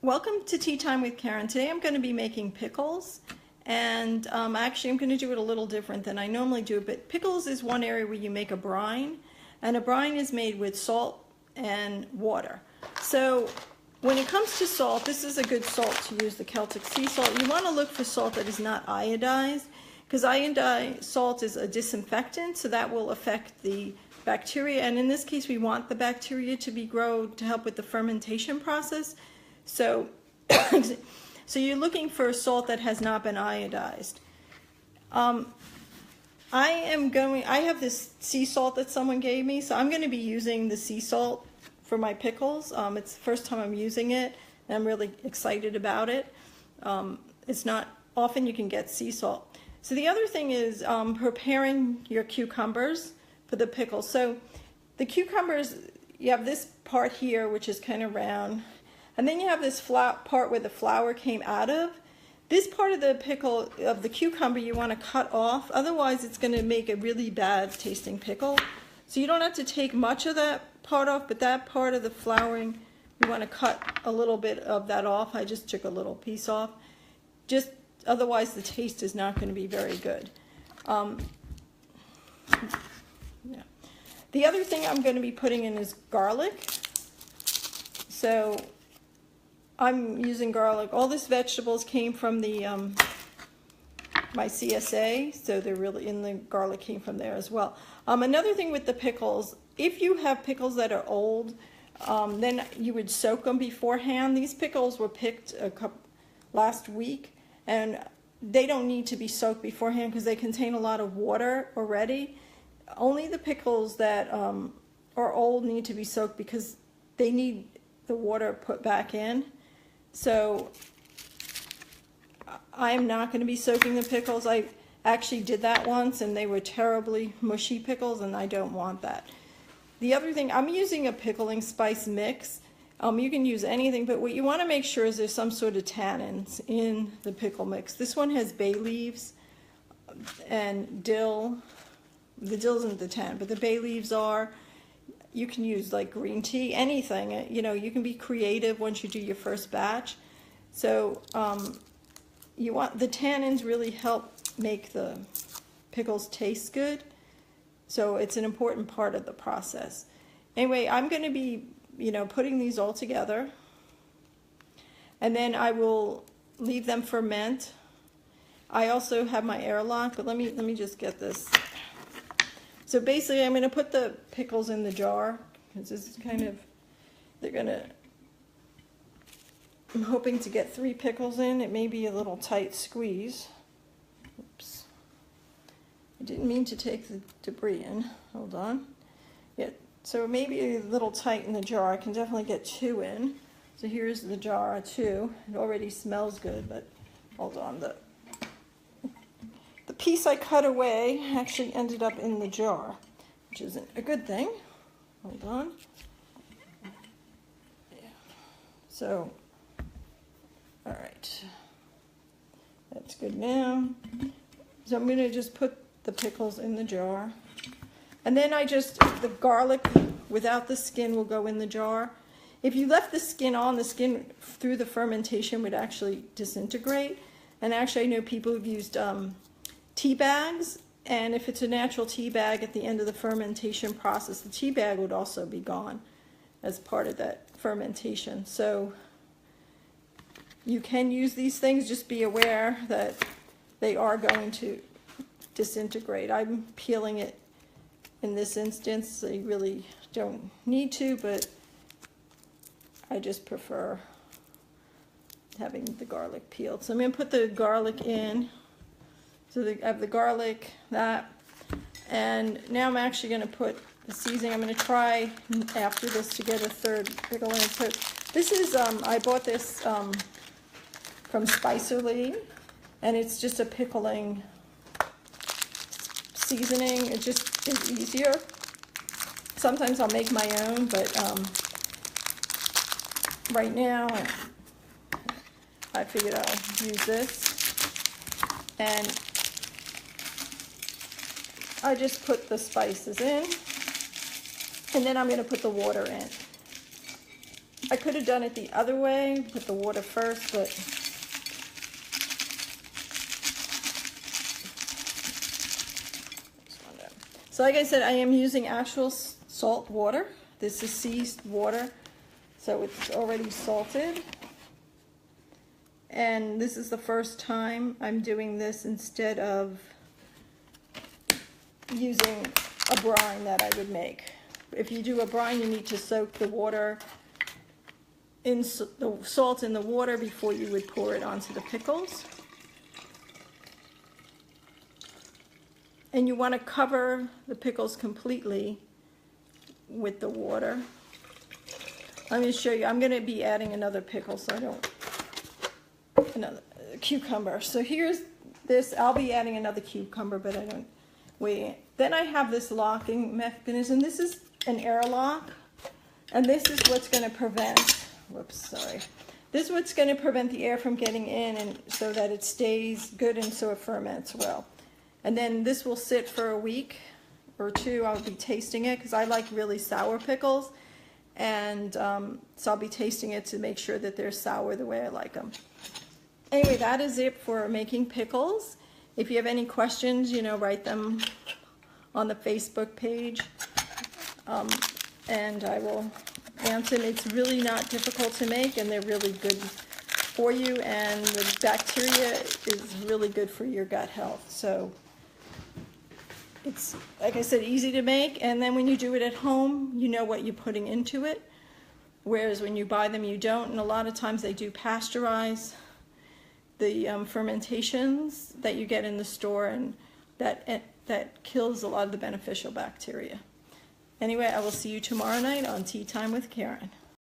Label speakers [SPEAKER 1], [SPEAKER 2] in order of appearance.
[SPEAKER 1] Welcome to Tea Time with Karen. Today I'm going to be making pickles, and actually I'm going to do it a little different than I normally do. But pickles is one area where you make a brine, and a brine is made with salt and water. So when it comes to salt, this is a good salt to use, the Celtic sea salt. You want to look for salt that is not iodized, because iodized salt is a disinfectant, so that will affect the bacteria. And in this case, we want the bacteria to grow to help with the fermentation process. So, so you're looking for salt that has not been iodized. I have this sea salt that someone gave me, so I'm going to be using the sea salt for my pickles. It's the first time I'm using it, and I'm really excited about it. It's not often you can get sea salt. So the other thing is preparing your cucumbers for the pickles. So the cucumbers, you have this part here, which is kind of round. And then you have this flat part where the flower came out of. This part of the pickle, of the cucumber, you want to cut off. Otherwise, it's going to make a really bad tasting pickle. So you don't have to take much of that part off, but that part of the flowering, you want to cut a little bit of that off. I just took a little piece off. Otherwise, the taste is not going to be very good. Yeah. The other thing I'm going to be putting in is garlic. So I'm using garlic. All these vegetables came from the my CSA, so they're really in the garlic came from there as well. Another thing with the pickles, if you have pickles that are old, then you would soak them beforehand. These pickles were picked last week, and they don't need to be soaked beforehand because they contain a lot of water already. Only the pickles that are old need to be soaked because they need the water put back in. So I'm not going to be soaking the pickles. I actually did that once and they were terribly mushy pickles, and I don't want that. The other thing, I'm using a pickling spice mix. You can use anything, but what you want to make sure is there's some sort of tannins in the pickle mix. This one has bay leaves and dill. The dill isn't the tannin, but the bay leaves are. You can use like green tea, anything. You know, you can be creative once you do your first batch. So you want the tannins really help make the pickles taste good. So it's an important part of the process. Anyway, I'm going to be, putting these all together, and then I will leave them ferment. I also have my airlock, but let me just get this. So basically, I'm going to put the pickles in the jar, because this is kind of, I'm hoping to get 3 pickles in. It may be a little tight squeeze. Oops. I didn't mean to take the debris in. Hold on. Yeah, so it may be a little tight in the jar. I can definitely get 2 in. So here's the jar of 2. It already smells good, but hold on. The piece I cut away actually ended up in the jar, which isn't a good thing. Hold on. Yeah. So, all right. That's good now. So I'm going to just put the pickles in the jar. And then the garlic without the skin will go in the jar. If you left the skin on, the skin through the fermentation would actually disintegrate. And actually I know people who've used tea bags, and if it's a natural tea bag at the end of the fermentation process, the tea bag would also be gone as part of that fermentation. So you can use these things, just be aware that they are going to disintegrate. I'm peeling it in this instance, so you really don't need to, but I just prefer having the garlic peeled. So I'm going to put the garlic in. So I have the garlic, and now I'm actually going to put the seasoning. I'm going to try after this to get a 3rd pickle in. So this is, I bought this from Spicerly, and it's just a pickling seasoning. It just is easier. Sometimes I'll make my own, but right now I figured I'll use this. And I just put the spices in, and then I'm going to put the water in. I could have done it the other way, put the water first, but so like I said, I am using actual salt water. This is sea water, so it's already salted. And this is the first time I'm doing this instead of using a brine that I would make. If you do a brine, you need to soak the water in the salt in the water before you would pour it onto the pickles. And you want to cover the pickles completely with the water. I'm going to show you. I'm going to be adding another pickle, so I don't, another cucumber. So here's this. I'll be adding another cucumber, but I don't wait. Then I have this locking mechanism. This is an airlock, and this is what's going to prevent, whoops, sorry. This is what's going to prevent the air from getting in, and so that it stays good and so it ferments well. And then this will sit for a week or two. I'll be tasting it because I like really sour pickles, and so I'll be tasting it to make sure that they're sour the way I like them. Anyway, that is it for making pickles. If you have any questions, you know, write them on the Facebook page, and I will answer them. It's really not difficult to make, and they're really good for you, and the bacteria is really good for your gut health. So it's, like I said, easy to make, and then when you do it at home, you know what you're putting into it, whereas when you buy them, you don't, and a lot of times they do pasteurize the fermentations that you get in the store, and that kills a lot of the beneficial bacteria. Anyway, I will see you tomorrow night on Tea Time with Karen.